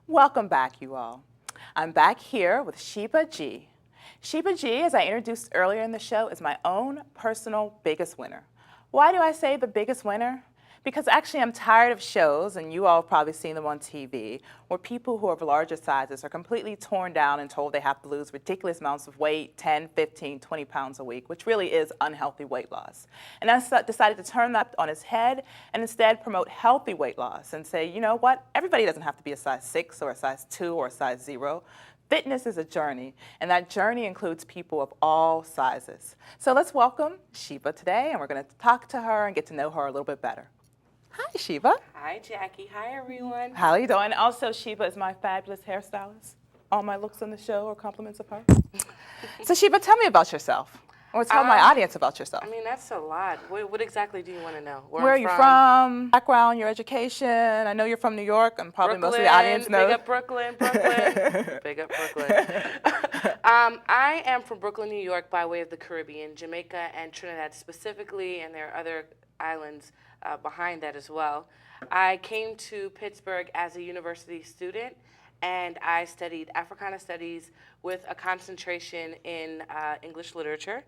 Welcome back, you all. I'm back here with Sheba G. Sheba G, as I introduced earlier in the show, is my own personal biggest winner. Why do I say the biggest winner? Because actually I'm tired of shows, and you all have probably seen them on TV, where people who are of larger sizes are completely torn down and told they have to lose ridiculous amounts of weight, 10, 15, 20 pounds a week, which really is unhealthy weight loss. And I decided to turn that on its head and instead promote healthy weight loss and say, you know what, everybody doesn't have to be a size 6 or a size 2 or a size 0. Fitness is a journey, and that journey includes people of all sizes. So let's welcome Sheba today, and we're going to talk to her and get to know her a little bit better. Hi, Sheba. Hi, Jackie. Hi, everyone. How are you doing? Also, Sheba is my fabulous hairstylist. All my looks on the show are compliments of her. So, Sheba, tell me about yourself, or tell my audience about yourself. I mean, that's a lot. What exactly do you want to know? Where are you from? Background, your education. I know you're from New York, and probably most of the audience knows. Big up Brooklyn. Big up Brooklyn. I am from Brooklyn, New York, by way of the Caribbean, Jamaica and Trinidad specifically, and there are other islands behind that as well. I came to Pittsburgh as a university student, and I studied Africana Studies with a concentration in English literature.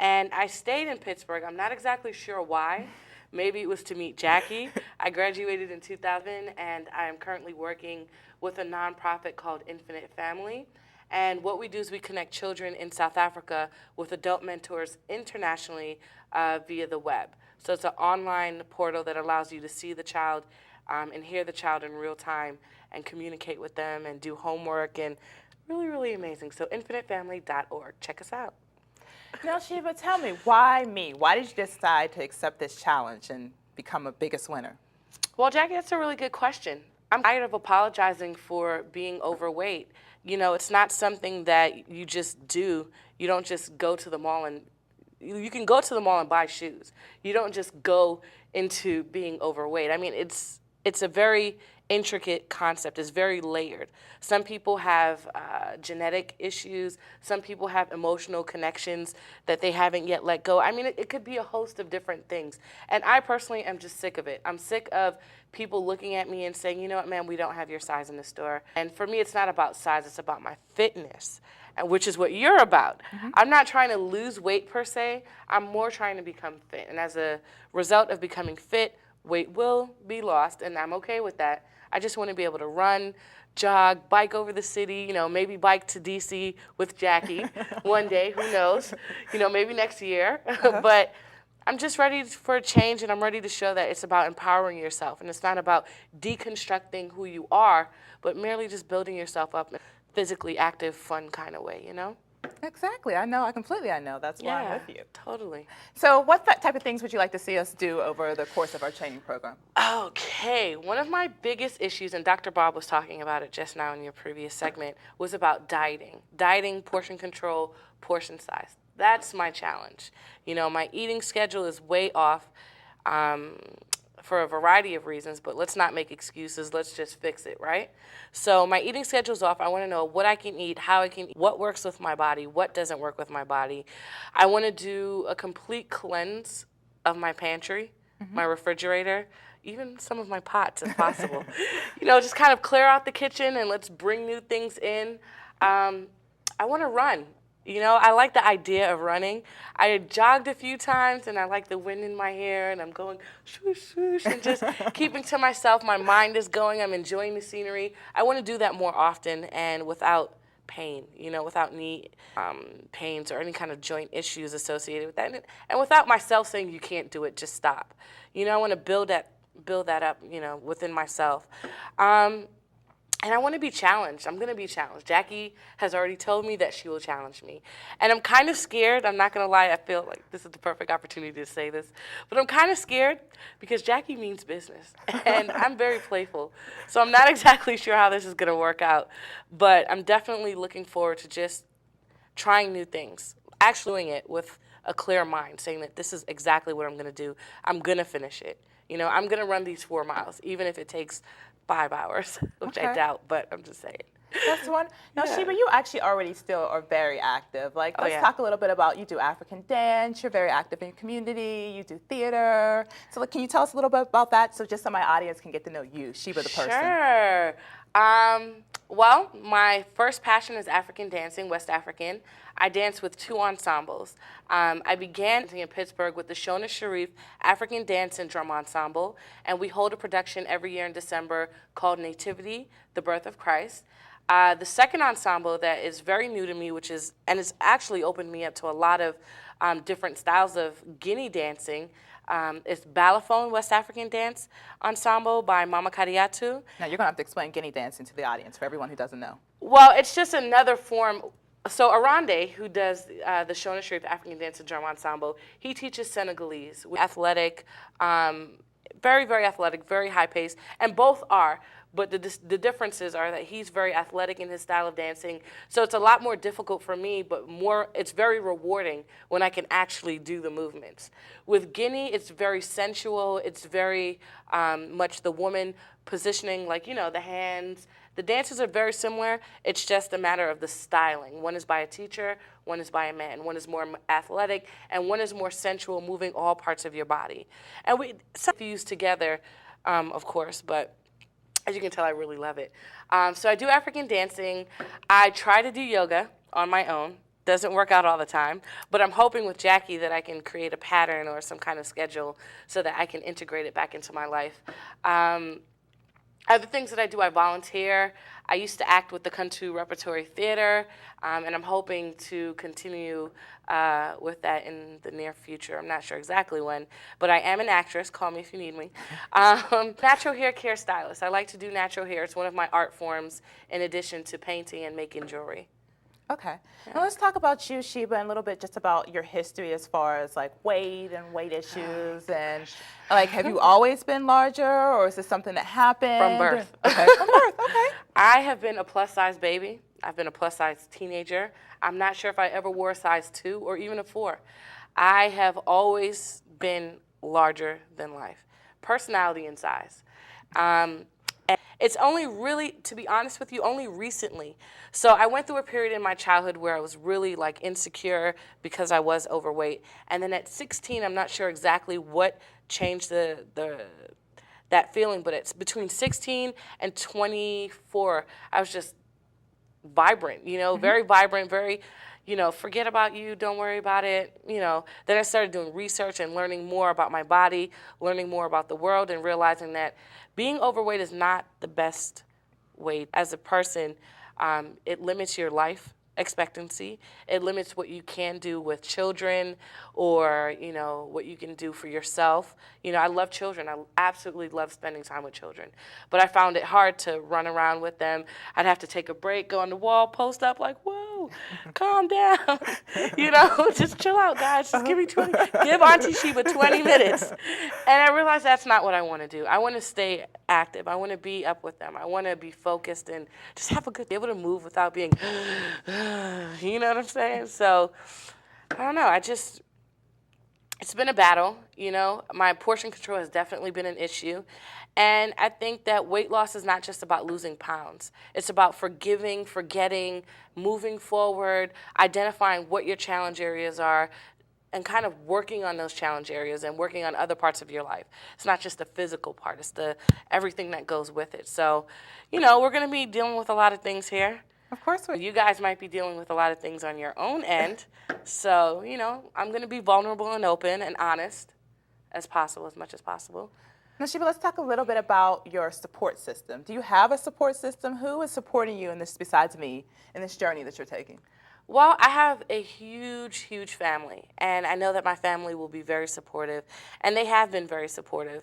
And I stayed in Pittsburgh. I'm not exactly sure why. Maybe it was to meet Jackie. I graduated in 2000, and I am currently working with a nonprofit called Infinite Family. And what we do is we connect children in South Africa with adult mentors internationally via the web. So it's an online portal that allows you to see the child and hear the child in real time and communicate with them and do homework, and really, really amazing. So infinitefamily.org. Check us out. Now, Sheba, tell me, why me? Why did you decide to accept this challenge and become a biggest winner? Well, Jackie, that's a really good question. I'm tired of apologizing for being overweight. You know, it's not something that you just do. You don't just go to the mall and you can go to the mall and buy shoes. You don't just go into being overweight. I mean, it's a very intricate concept. It's very layered. Some people have genetic issues. Some people have emotional connections that they haven't yet let go. I mean, it could be a host of different things. And I personally am just sick of it. I'm sick of people looking at me and saying, you know what, man, we don't have your size in the store. And for me, it's not about size. It's about my fitness, which is what you're about. Mm-hmm. I'm not trying to lose weight per se. I'm more trying to become fit. And as a result of becoming fit, weight will be lost, and I'm okay with that. I just want to be able to run, jog, bike over the city, maybe bike to DC with Jackie one day, who knows, maybe next year. Uh-huh. But I'm just ready for a change, and I'm ready to show that it's about empowering yourself, and it's not about deconstructing who you are, but merely just building yourself up in a physically active, fun kind of way, Exactly. I know. That's why I'm with you. Totally. So what type of things would you like to see us do over the course of our training program? Okay. One of my biggest issues, and Dr. Bob was talking about it just now in your previous segment, was about dieting. Dieting, portion control, portion size. That's my challenge. My eating schedule is way off for a variety of reasons, but let's not make excuses. Let's just fix it, right? So my eating schedule's off. I want to know what I can eat, how I can eat, what works with my body, what doesn't work with my body. I want to do a complete cleanse of my pantry, mm-hmm. my refrigerator, even some of my pots if possible. Just kind of clear out the kitchen and let's bring new things in. I want to run. I like the idea of running. I jogged a few times, and I like the wind in my hair, and I'm going swoosh, swoosh, and just keeping to myself. My mind is going. I'm enjoying the scenery. I want to do that more often and without pain, without knee pains or any kind of joint issues associated with that. And without myself saying, you can't do it, just stop. I want to build that up, within myself. And I want to be challenged. I'm going to be challenged. Jackie has already told me that she will challenge me. And I'm kind of scared. I'm not going to lie. I feel like this is the perfect opportunity to say this. But I'm kind of scared because Jackie means business. And I'm very playful. So I'm not exactly sure how this is going to work out. But I'm definitely looking forward to just trying new things. Actually doing it with a clear mind, saying that this is exactly what I'm going to do. I'm going to finish it. I'm going to run these 4 miles, even if it takes 5 hours, which I doubt, but I'm just saying. That's one. Now, Sheba, you actually already still are very active. Let's talk a little bit about, you do African dance, you're very active in your community, you do theater. So can you tell us a little bit about that, so just so my audience can get to know you, Sheba the person? Sure. Well, my first passion is African dancing, West African. I dance with two ensembles. I began dancing in Pittsburgh with the Shona Sharif African Dance and Drum Ensemble, and we hold a production every year in December called Nativity, the Birth of Christ. The second ensemble that is very new to me, and it's actually opened me up to a lot of different styles of Guinea dancing, it's Balaphone West African Dance Ensemble by Mama Kadiatu. Now, you're going to have to explain Guinea dancing to the audience for everyone who doesn't know. Well, it's just another form. So Arande, who does the Shona Sharif African Dance and Drum Ensemble, he teaches Senegalese, athletic, very, very athletic, very high pace, and both are. But the differences are that he's very athletic in his style of dancing. So it's a lot more difficult for me, but it's very rewarding when I can actually do the movements. With Guinea, it's very sensual. It's very much the woman positioning, like, the hands. The dances are very similar. It's just a matter of the styling. One is by a teacher, one is by a man. One is more athletic, and one is more sensual, moving all parts of your body. And we fuse together, of course, but as you can tell, I really love it. So I do African dancing. I try to do yoga on my own. Doesn't work out all the time, but I'm hoping with Jackie that I can create a pattern or some kind of schedule so that I can integrate it back into my life. Other things that I do, I volunteer. I used to act with the Kuntu Repertory Theater, and I'm hoping to continue with that in the near future. I'm not sure exactly when, but I am an actress. Call me if you need me. Natural hair care stylist. I like to do natural hair. It's one of my art forms in addition to painting and making jewelry. Okay. Now let's talk about you, Sheba, and a little bit just about your history as far as like weight and weight issues, and like, have you always been larger, or is this something that happened? From birth. Okay, from birth, okay. I have been a plus-size baby. I've been a plus-size teenager. I'm not sure if I ever wore a size 2 or even a 4. I have always been larger than life, personality and size. And it's only really, to be honest with you, only recently. So I went through a period in my childhood where I was really like insecure because I was overweight. And then at 16, I'm not sure exactly what changed that feeling, but it's between 16 and 24, I was just vibrant, very vibrant, very, forget about you, don't worry about it, Then I started doing research and learning more about my body, learning more about the world, and realizing that being overweight is not the best way as a person. It limits your life expectancy. It limits what you can do with children or, what you can do for yourself. I love children. I absolutely love spending time with children. But I found it hard to run around with them. I'd have to take a break, go on the wall, post up like, whoa, calm down. Just chill out, guys. Just give Auntie Sheba 20 minutes. And I realized that's not what I want to do. I want to stay active. I want to be up with them. I want to be focused and just be able to move without being, you know what I'm saying? So, I don't know. It's been a battle, My portion control has definitely been an issue. And I think that weight loss is not just about losing pounds. It's about forgiving, forgetting, moving forward, identifying what your challenge areas are, and kind of working on those challenge areas and working on other parts of your life. It's not just the physical part. It's everything that goes with it. So, we're going to be dealing with a lot of things here. Of course. You guys might be dealing with a lot of things on your own end. So, I'm going to be vulnerable and open and honest as much as possible. Now, Sheba, let's talk a little bit about your support system. Do you have a support system? Who is supporting you in this, besides me, in this journey that you're taking? Well, I have a huge, huge family, and I know that my family will be very supportive, and they have been very supportive.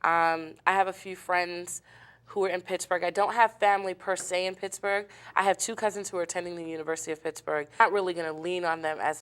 I have a few friends who are in Pittsburgh. I don't have family per se in Pittsburgh. I have 2 cousins who are attending the University of Pittsburgh. I'm not really going to lean on them as